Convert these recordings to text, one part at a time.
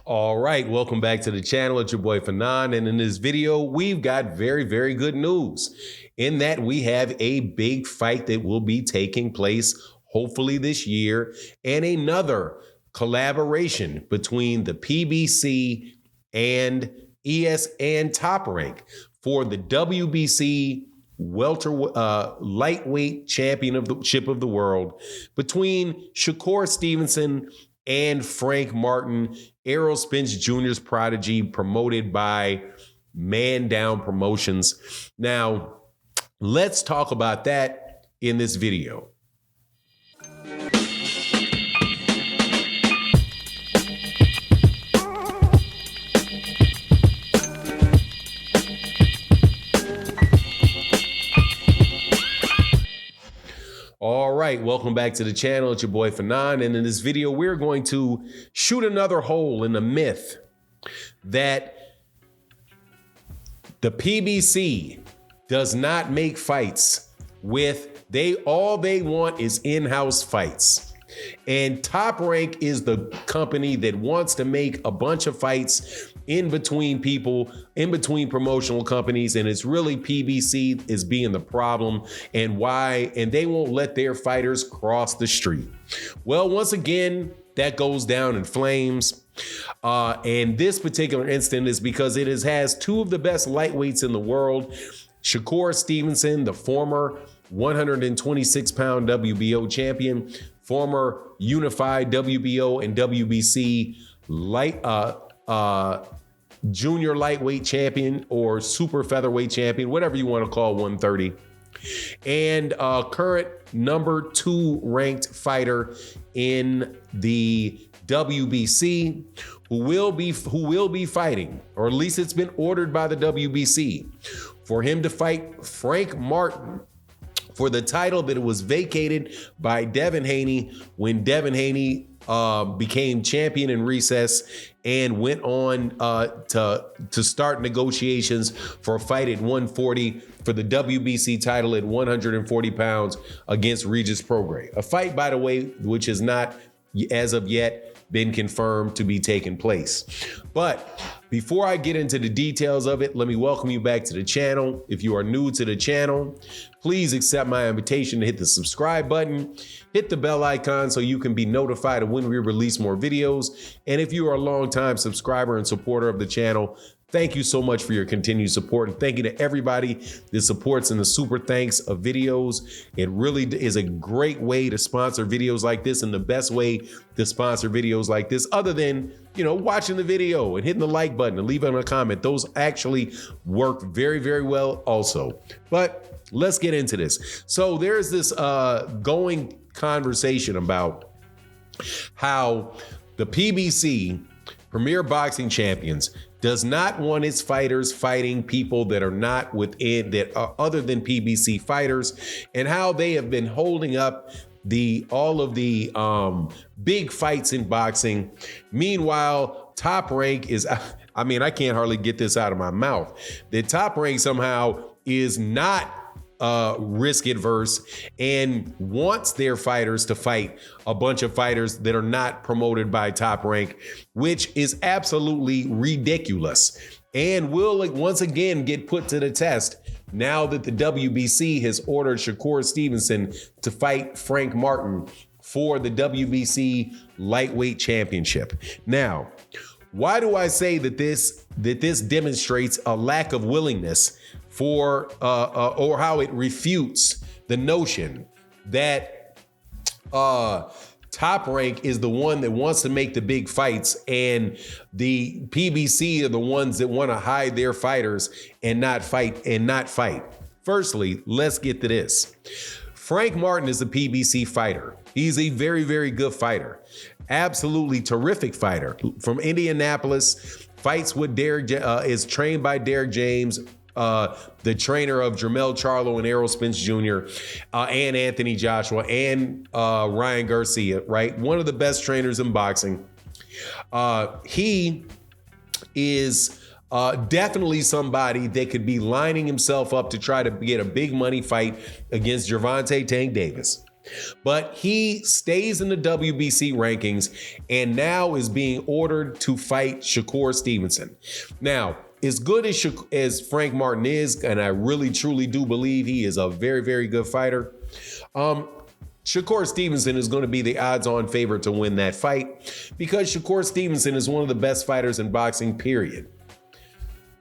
All right, welcome back to the channel. It's your boy Fanon, and in this video, we've got very, very good news in that we have a big fight that will be taking place hopefully this year, and another collaboration between the PBC and and Top Rank for the WBC lightweight championship of the world between Shakur Stevenson and Frank Martin, Errol Spence Jr.'s prodigy, promoted by Man Down Promotions. Now, let's talk about that in this video. All right, welcome back to the channel. It's your boy Fanon, and in this video, we're going to shoot another hole in the myth that the PBC does not make fights with, all they want is in-house fights. And Top Rank is the company that wants to make a bunch of fights in between people, in between promotional companies, and it's really PBC is being the problem, and why, and they won't let their fighters cross the street. Well, once again, that goes down in flames. And this particular incident is because it has two of the best lightweights in the world. Shakur Stevenson, the former 126-pound WBO champion, former unified WBO and WBC junior lightweight champion, or super featherweight champion, whatever you want to call 130, and current number 2 ranked fighter in the WBC, who will be fighting, or at least it's been ordered by the WBC, for him to fight Frank Martin for the title that was vacated by Devin Haney when Devin Haney became champion in recess and went on to start negotiations for a fight at 140 for the WBC title at 140 pounds against Regis Prograis. A fight, by the way, which has not, as of yet, been confirmed to be taking place. But before I get into the details of it, let me welcome you back to the channel. If you are new to the channel, please accept my invitation to hit the subscribe button, hit the bell icon so you can be notified of when we release more videos. And if you are a longtime subscriber and supporter of the channel, thank you so much for your continued support. And thank you to everybody that supports in the super thanks of videos. It really is a great way to sponsor videos like this, and the best way to sponsor videos like this, other than, you know, watching the video and hitting the like button and leaving a comment. Those actually work very, very well also. But let's get into this. So there's this going conversation about how the PBC, Premier Boxing Champions, does not want its fighters fighting people that are not within, that are other than PBC fighters, and how they have been holding up all of the big fights in boxing. Meanwhile, Top Rank is, I mean, I can't hardly get this out of my mouth, that Top Rank somehow is not risk adverse and wants their fighters to fight a bunch of fighters that are not promoted by Top Rank, which is absolutely ridiculous and will once again get put to the test now that the WBC has ordered Shakur Stevenson to fight Frank Martin for the WBC lightweight championship. Now, why do I say that this demonstrates a lack of willingness for or how it refutes the notion that Top Rank is the one that wants to make the big fights and the PBC are the ones that want to hide their fighters and not fight Firstly, let's get to this. Frank Martin is a PBC fighter. He's a very, very good fighter. Absolutely terrific fighter from Indianapolis. Fights with is trained by Derek James, the trainer of Jermell Charlo and Errol Spence Jr., and Anthony Joshua and Ryan Garcia, right? One of the best trainers in boxing. He is definitely somebody that could be lining himself up to try to get a big money fight against Gervonta Tank Davis. But he stays in the WBC rankings and now is being ordered to fight Shakur Stevenson. Now, as good as Frank Martin is, and I really truly do believe he is a very, very good fighter, Shakur Stevenson is going to be the odds-on favorite to win that fight because Shakur Stevenson is one of the best fighters in boxing, period.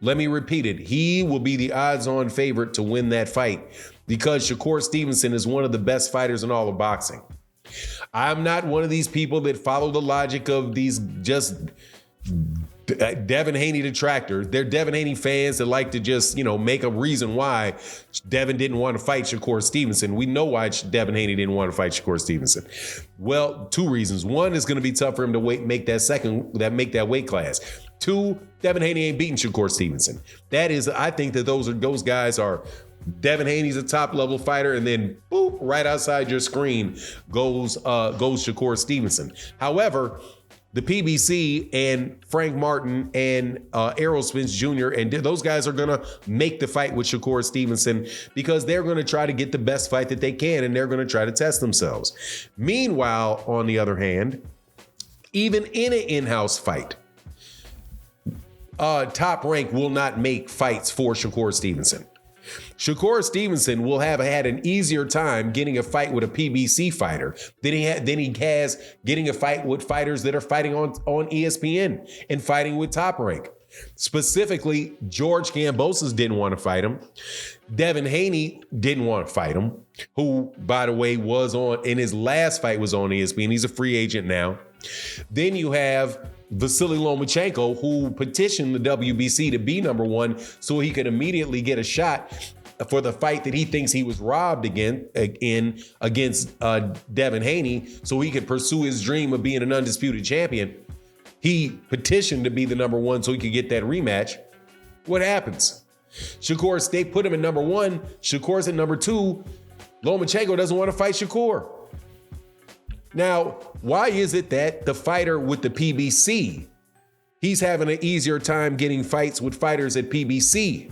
Let me repeat it. He will be the odds-on favorite to win that fight because Shakur Stevenson is one of the best fighters in all of boxing. I'm not one of these people that follow the logic of these just Devin Haney detractors. They're Devin Haney fans that like to just, make a reason why Devin didn't want to fight Shakur Stevenson. We know why Devin Haney didn't want to fight Shakur Stevenson. Well, two reasons. One, is going to be tough for him to make that weight class. Two, Devin Haney ain't beating Shakur Stevenson. I think that those guys are. Devin Haney's a top level fighter, and then boop, right outside your screen goes Shakur Stevenson. However, the PBC and Frank Martin and Errol Spence Jr. and those guys are going to make the fight with Shakur Stevenson because they're going to try to get the best fight that they can, and they're going to try to test themselves. Meanwhile, on the other hand, even in an in-house fight, Top Rank will not make fights for Shakur Stevenson. Shakur Stevenson will have had an easier time getting a fight with a PBC fighter than he has getting a fight with fighters that are fighting on ESPN and fighting with Top Rank. Specifically, George Kambosos didn't want to fight him. Devin Haney didn't want to fight him, who, by the way, in his last fight was on ESPN. He's a free agent now. Then you have Vasily Lomachenko, who petitioned the WBC to be number one so he could immediately get a shot for the fight that he thinks he was robbed against Devin Haney so he could pursue his dream of being an undisputed champion. He petitioned to be the number one so he could get that rematch. What happens? They put him at number one. Shakur's at number two. Lomachenko doesn't want to fight Shakur. Now, why is it that the fighter with the PBC, he's having an easier time getting fights with fighters at PBC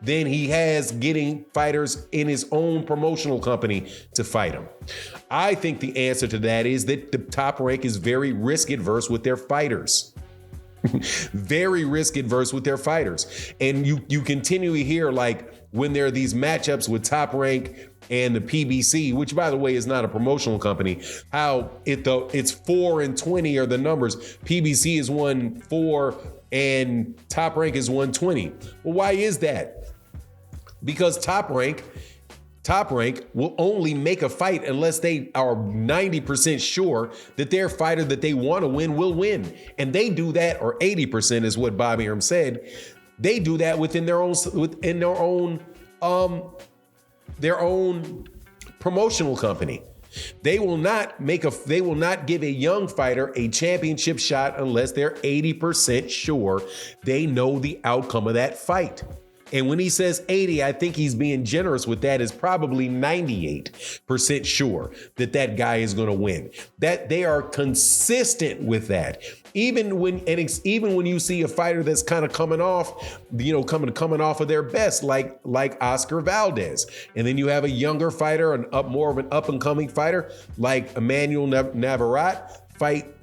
than he has getting fighters in his own promotional company to fight him? I think the answer to that is that the Top Rank is very risk adverse with their fighters. Very risk adverse with their fighters. And you continually hear, like, when there are these matchups with Top Rank and the PBC, which, by the way, is not a promotional company, how it's 4-20 are the numbers. PBC is 1-4 and Top Rank is 120. Well, why is that? Because Top Rank will only make a fight unless they are 90% sure that their fighter that they want to win will win. And they do that, or 80% is what Bobby Arum said. They do that within their own promotional company. They will not give a young fighter a championship shot unless they're 80% sure they know the outcome of that fight. And when he says 80, I think he's being generous with that, is probably 98% sure that guy is going to win. That they are consistent with that. Even when you see a fighter that's kind of coming off of their best, like Oscar Valdez, and then you have a younger fighter, more of an up and coming fighter like Emmanuel Navarrete fight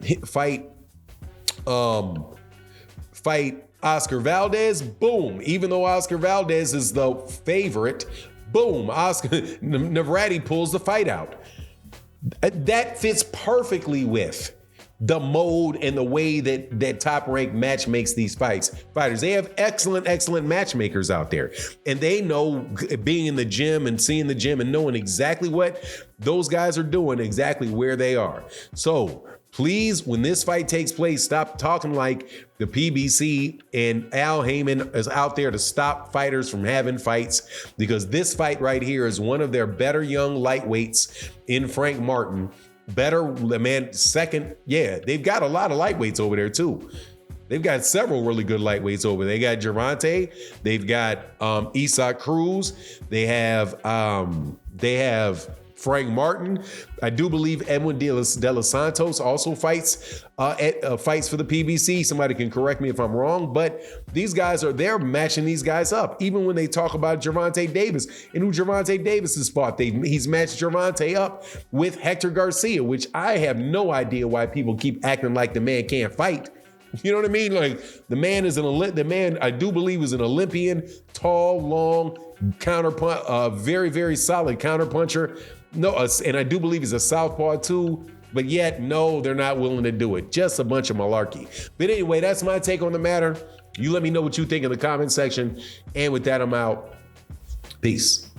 Oscar Valdez, boom. Even though Oscar Valdez is the favorite, boom, Navarrete pulls the fight out. That fits perfectly with the mode and the way that Top Rank match makes these fighters. They have excellent matchmakers out there. And they know, being in the gym and seeing the gym and knowing exactly what those guys are doing, exactly where they are. So please, when this fight takes place, stop talking like the PBC and Al Heyman is out there to stop fighters from having fights, because this fight right here is one of their better young lightweights in Frank Martin. They've got a lot of lightweights over there too. They've got several really good lightweights over there. They got Gervonta, they've got Isaac Cruz, they have Frank Martin. I do believe Edwin De Los Santos also fights fights for the PBC. Somebody can correct me if I'm wrong, but these guys they're matching these guys up. Even when they talk about Gervonta Davis and who Gervonta Davis has fought, he's matched Gervonta up with Hector Garcia, which I have no idea why people keep acting like the man can't fight. You know what I mean? Like the man I do believe is an Olympian, tall, long, very, very solid counterpuncher. No, and I do believe he's a southpaw too, but yet, no, they're not willing to do it. Just a bunch of malarkey. But anyway, that's my take on the matter. You let me know what you think in the comment section. And with that, I'm out. Peace.